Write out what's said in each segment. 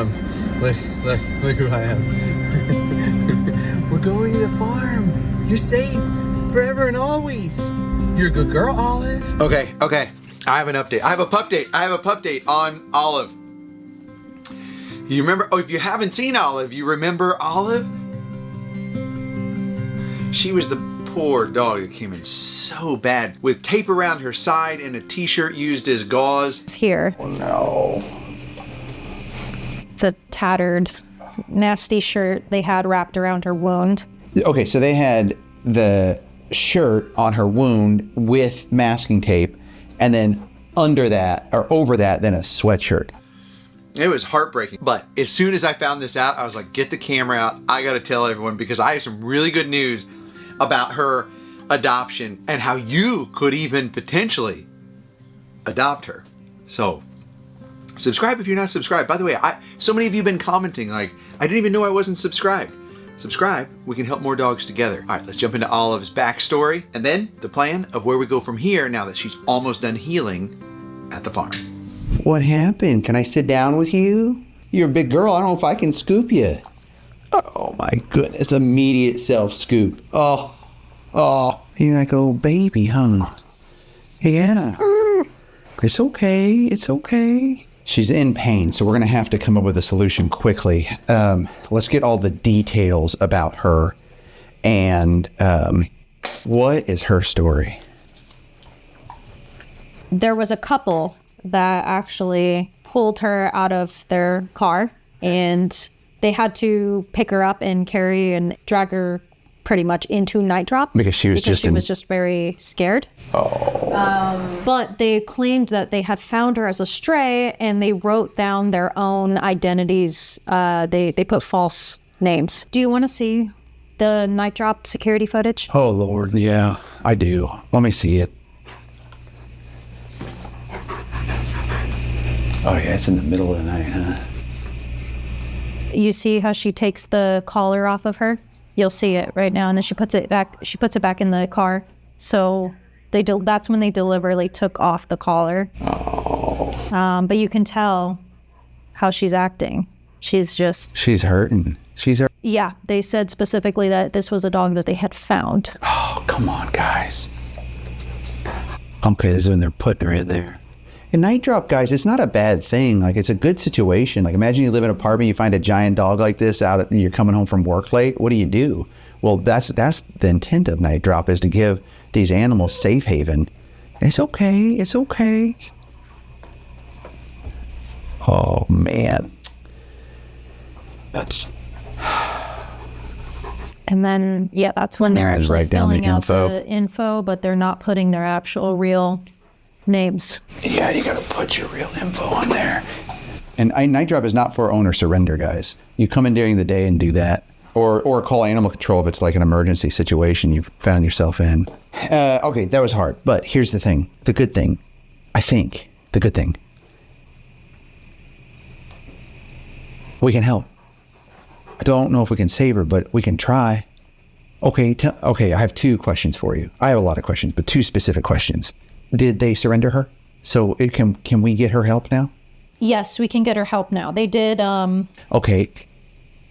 am. Look who I am. We're going to the farm. You're safe forever and always. You're a good girl, Olive. Okay. I have an update. I have a pup date on Olive. You remember, if you haven't seen Olive, you remember Olive? She was the poor dog that came in so bad with tape around her side and a t-shirt used as gauze. Here. Oh no. It's a tattered, nasty shirt they had wrapped around her wound. Okay, so they had the shirt on her wound with masking tape, and then under that, or over that, then a sweatshirt. It was heartbreaking. But as soon as I found this out, I was like, get the camera out. I gotta tell everyone, because I have some really good news about her adoption and how you could even potentially adopt her. So subscribe if you're not subscribed. By the way, so many of you have been commenting like, I didn't even know I wasn't subscribed. Subscribe, we can help more dogs together. All right, let's jump into Olive's backstory and then the plan of where we go from here now that she's almost done healing at the farm. What happened? Can I sit down with you? You're a big girl. I don't know if I can scoop you. Oh my goodness. Immediate self-scoop. Oh. You're like, oh baby, huh? Yeah. It's okay. She's in pain, so we're going to have to come up with a solution quickly. Let's get all the details about her. And what is her story? There was a couple that actually pulled her out of their car, and they had to pick her up and carry and drag her pretty much into Night Drop Because she was just very scared. But they claimed that they had found her as a stray, and they wrote down their own identities. They put false names. Do you want to see the Night Drop security footage? Oh Lord, yeah, I do. Let me see it. Oh yeah, it's in the middle of the night, huh? You see how she takes the collar off of her? You'll see it right now, and then she puts it back. She puts it back in the car. So that's when they deliberately took off the collar. Oh. But you can tell how she's acting. She's hurting. Yeah, they said specifically that this was a dog that they had found. Oh, come on, guys. Okay, this is when they're putting her in there. And Night Drop, guys, it's not a bad thing. Like, it's a good situation. Like, imagine you live in an apartment, you find a giant dog like this you're coming home from work late. What do? Well, that's the intent of Night Drop, is to give these animals safe haven. It's okay. Oh, man. And then, yeah, that's when they're actually write down the filling out info. the info, but they're not putting their actual real names. Yeah, you gotta put your real info on there. And Night Drop is not for owner surrender, guys. You come in during the day and do that. Or call animal control if it's like an emergency situation you've found yourself in. Okay, that was hard. But here's the thing. The good thing. We can help. I don't know if we can save her, but we can try. Okay, I have two questions for you. I have a lot of questions, but two specific questions. Did they surrender her? So can we get her help now? Yes, we can get her help now. They did. Okay.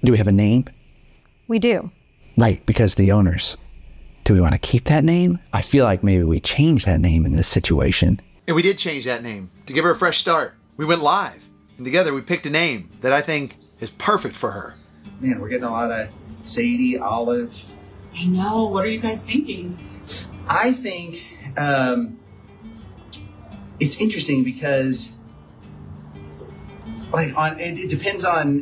Do we have a name? We do. Right, because the owners. Do we want to keep that name? I feel like maybe we change that name in this situation. And we did change that name to give her a fresh start. We went live, and together we picked a name that I think is perfect for her. Man, we're getting a lot of Sadie, Olive. I know. What are you guys thinking? I think it's interesting because, like, it depends on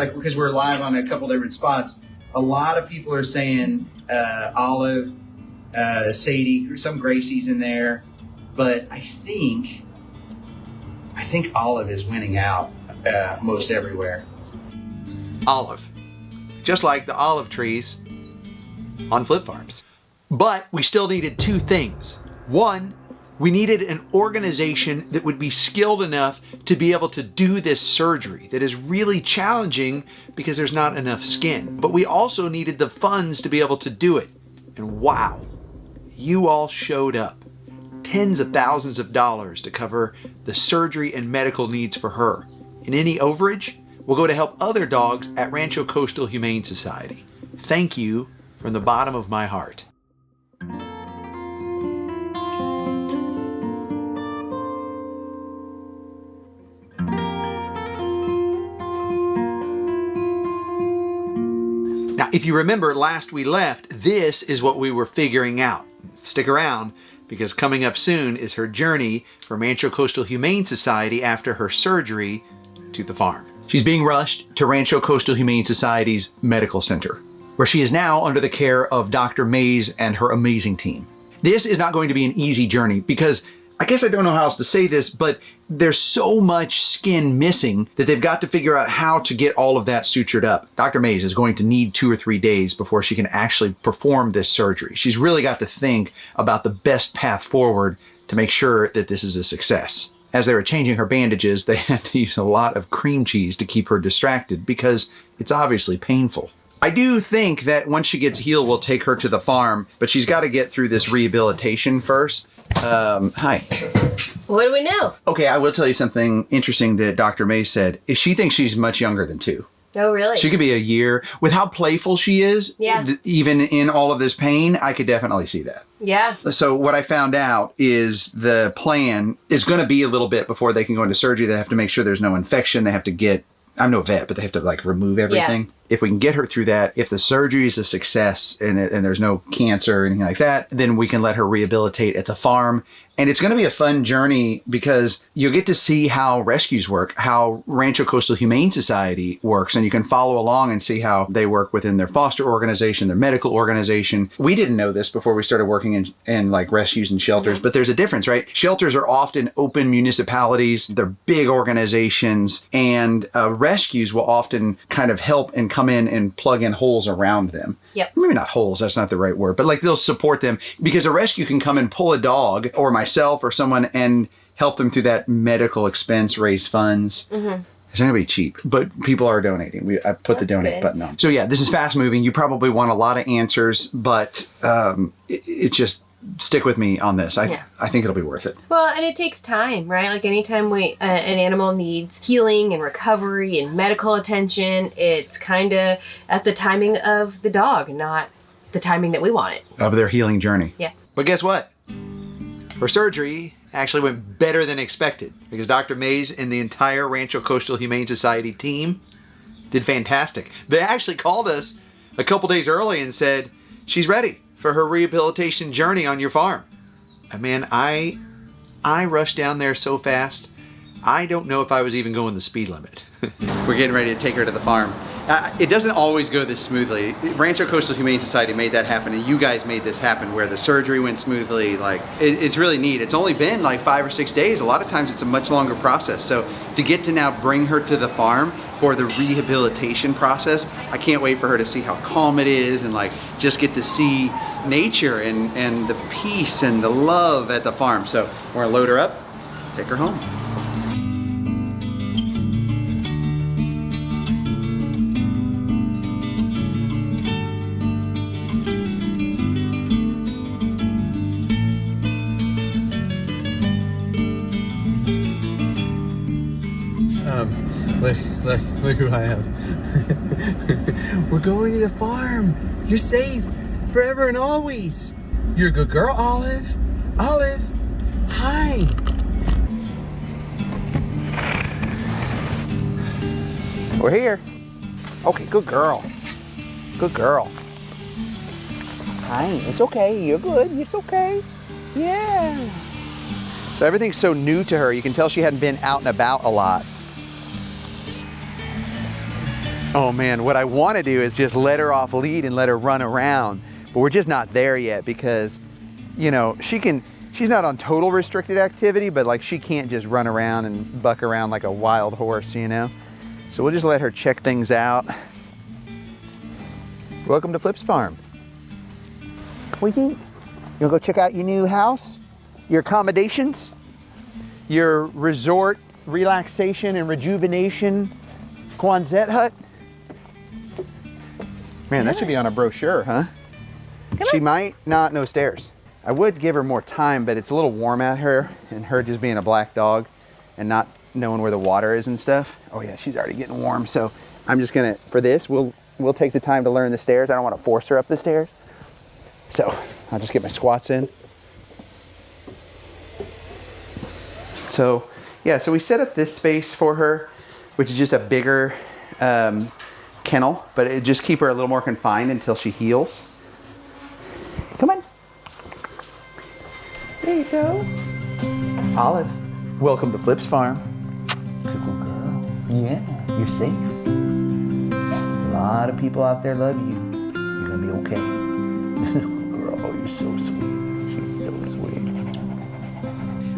because we're live on a couple different spots. A lot of people are saying Olive, Sadie, some Gracie's in there, but I think Olive is winning out most everywhere. Olive, just like the olive trees on Flip Farms. But we still needed two things. One, we needed an organization that would be skilled enough to be able to do this surgery that is really challenging because there's not enough skin. But we also needed the funds to be able to do it. And wow, you all showed up. tens of thousands of dollars to cover the surgery and medical needs for her. And any overage will go to help other dogs at Rancho Coastal Humane Society. Thank you from the bottom of my heart. Now, if you remember last we left, this is what we were figuring out. Stick around, because coming up soon is her journey from Rancho Coastal Humane Society after her surgery to the farm. She's being rushed to Rancho Coastal Humane Society's medical center, where she is now under the care of Dr. Mays and her amazing team. This is not going to be an easy journey because I guess I don't know how else to say this, but there's so much skin missing that they've got to figure out how to get all of that sutured up. Dr. Mays is going to need 2 or 3 days before she can actually perform this surgery. She's really got to think about the best path forward to make sure that this is a success. As they were changing her bandages, they had to use a lot of cream cheese to keep her distracted because it's obviously painful. I do think that once she gets healed, we'll take her to the farm, but she's got to get through this rehabilitation first. Hi. What do we know? Okay, I will tell you something interesting that Dr. May said. Is she thinks she's much younger than 2. Oh, really? She could be a year. With how playful she is, Yeah. Even in all of this pain, I could definitely see that. Yeah. So what I found out is the plan is going to be a little bit before they can go into surgery. They have to make sure there's no infection. They have to get, I'm no vet, but they have to like remove everything. Yeah. If we can get her through that, if the surgery is a success and there's no cancer or anything like that, then we can let her rehabilitate at the farm. And it's going to be a fun journey because you'll get to see how rescues work, how Rancho Coastal Humane Society works, and you can follow along and see how they work within their foster organization, their medical organization. We didn't know this before we started working in like rescues and shelters, but there's a difference, right? Shelters are often open municipalities, they're big organizations, and rescues will often kind of help and come in and plug in holes around them. Yep. Maybe not holes, that's not the right word, but like they'll support them because a rescue can come and pull a dog or myself or someone and help them through that medical expense, raise funds. Mm-hmm. It's not gonna be cheap, but people are donating. I put the donate button on. So yeah, this is fast moving. You probably want a lot of answers, but it just stick with me on this. I think it'll be worth it. Well, and it takes time, right? Like anytime an animal needs healing and recovery and medical attention, it's kind of at the timing of the dog, not the timing that we want it. Of their healing journey. Yeah. But guess what? Her surgery actually went better than expected because Dr. Mays and the entire Rancho Coastal Humane Society team did fantastic. They actually called us a couple days early and said, she's ready for her rehabilitation journey on your farm. And man, I rushed down there so fast, I don't know if I was even going the speed limit. We're getting ready to take her to the farm. It doesn't always go this smoothly. Rancho Coastal Humane Society made that happen, and you guys made this happen where the surgery went smoothly. Like, it's really neat. It's only been like 5 or 6 days. A lot of times it's a much longer process. So to get to now bring her to the farm for the rehabilitation process, I can't wait for her to see how calm it is and like just get to see nature and the peace and the love at the farm. So we're gonna load her up, take her home. Look who I am. We're going to the farm. You're safe forever and always. You're a good girl, Olive. Olive, hi. We're here. Okay, good girl. Good girl. Hi, it's okay. You're good. It's okay. Yeah. So everything's so new to her. You can tell she hadn't been out and about a lot. Oh man, what I want to do is just let her off lead and let her run around. But we're just not there yet because, you know, she's not on total restricted activity, but like she can't just run around and buck around like a wild horse, you know? So we'll just let her check things out. Welcome to Flip's farm. What do you think? You wanna go check out your new house? Your accommodations? Your resort relaxation and rejuvenation Quonset hut? Man, that should be on a brochure, huh? She might not know stairs. I would give her more time, but it's a little warm out here, and her just being a black dog and not knowing where the water is and stuff. Oh yeah, she's already getting warm. So I'm just gonna, for this, we'll take the time to learn the stairs. I don't want to force her up the stairs. So I'll just get my squats in. So yeah, so we set up this space for her, which is just a bigger kennel, but it just keep her a little more confined until she heals. Come on. There you go. Olive, welcome to Flip's farm. Good girl. Yeah, you're safe. A lot of people out there love you. You're gonna be okay. Girl, you're so sweet. She's so sweet.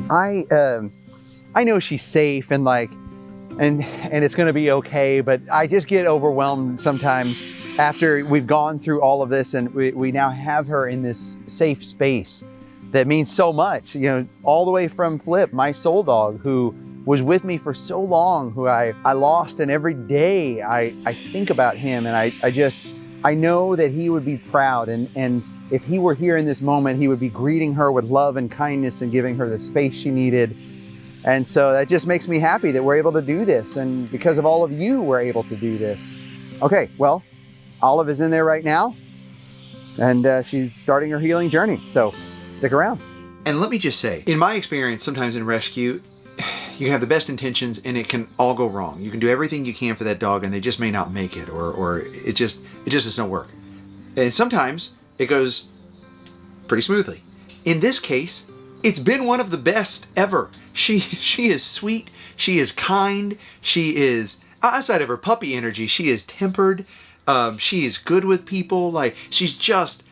I know she's safe and like, and it's gonna be okay, but I just get overwhelmed sometimes after we've gone through all of this and we now have her in this safe space that means so much, you know, all the way from Flip, my soul dog, who was with me for so long, who I lost, and every day I think about him, and I know that he would be proud, and if he were here in this moment, he would be greeting her with love and kindness and giving her the space she needed. And so that just makes me happy that we're able to do this, and because of all of you, we're able to do this. Okay, well, Olive is in there right now, and she's starting her healing journey, so stick around. And let me just say, in my experience, sometimes in rescue, you can have the best intentions and it can all go wrong. You can do everything you can for that dog and they just may not make it, or it just doesn't work. And sometimes it goes pretty smoothly. In this case, it's been one of the best ever. She is sweet, she is kind, she is, outside of her puppy energy, she is tempered, she is good with people, like she's just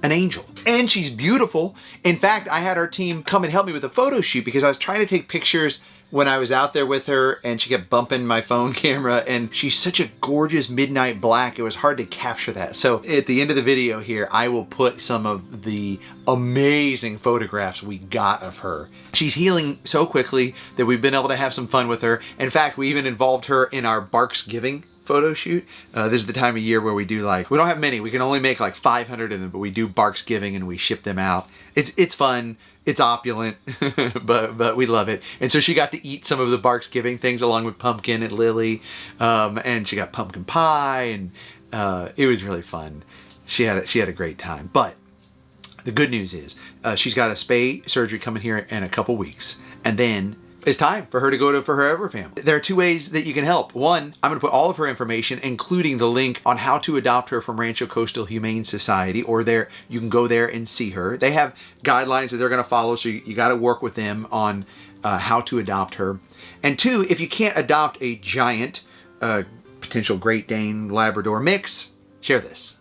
an angel. And she's beautiful. In fact, I had our team come and help me with a photo shoot because I was trying to take pictures when I was out there with her and she kept bumping my phone camera, and she's such a gorgeous midnight black, it was hard to capture that. So at the end of the video here, I will put some of the amazing photographs we got of her. She's healing so quickly that we've been able to have some fun with her. In fact, we even involved her in our Barks Giving photo shoot. This is the time of year where we do, like, we don't have many, we can only make like 500 of them, but we do Barks Giving and we ship them out. It's fun, it's opulent, but we love it. And so she got to eat some of the Barks Giving things along with Pumpkin and Lily, and she got pumpkin pie, and it was really fun. She had a great time. But the good news is she's got a spay surgery coming here in a couple weeks, and then it's time for her to go to Forever Family. There are two ways that you can help. One, I'm gonna put all of her information, including the link on how to adopt her from Rancho Coastal Humane Society, or there, you can go there and see her. They have guidelines that they're gonna follow, so you gotta work with them on how to adopt her. And two, if you can't adopt a giant potential Great Dane Labrador mix, share this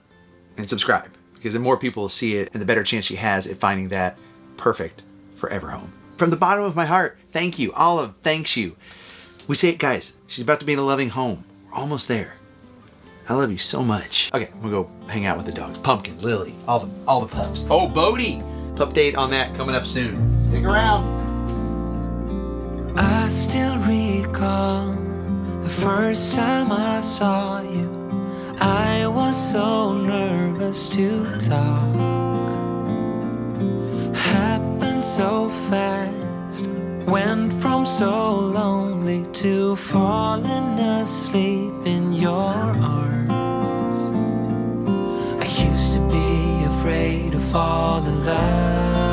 and subscribe, because the more people will see it and the better chance she has at finding that perfect forever home. From the bottom of my heart, thank you. Olive thanks you. We say it, guys. She's about to be in a loving home. We're almost there. I love you so much. Okay, I'm gonna go hang out with the dogs. Pumpkin, Lily, all the pups. Oh, Bodie! Pup date on that coming up soon. Stick around. I still recall the first time I saw you. I was so nervous to talk. Happened so fast, went from so lonely to falling asleep in your arms. I used to be afraid to fall in love.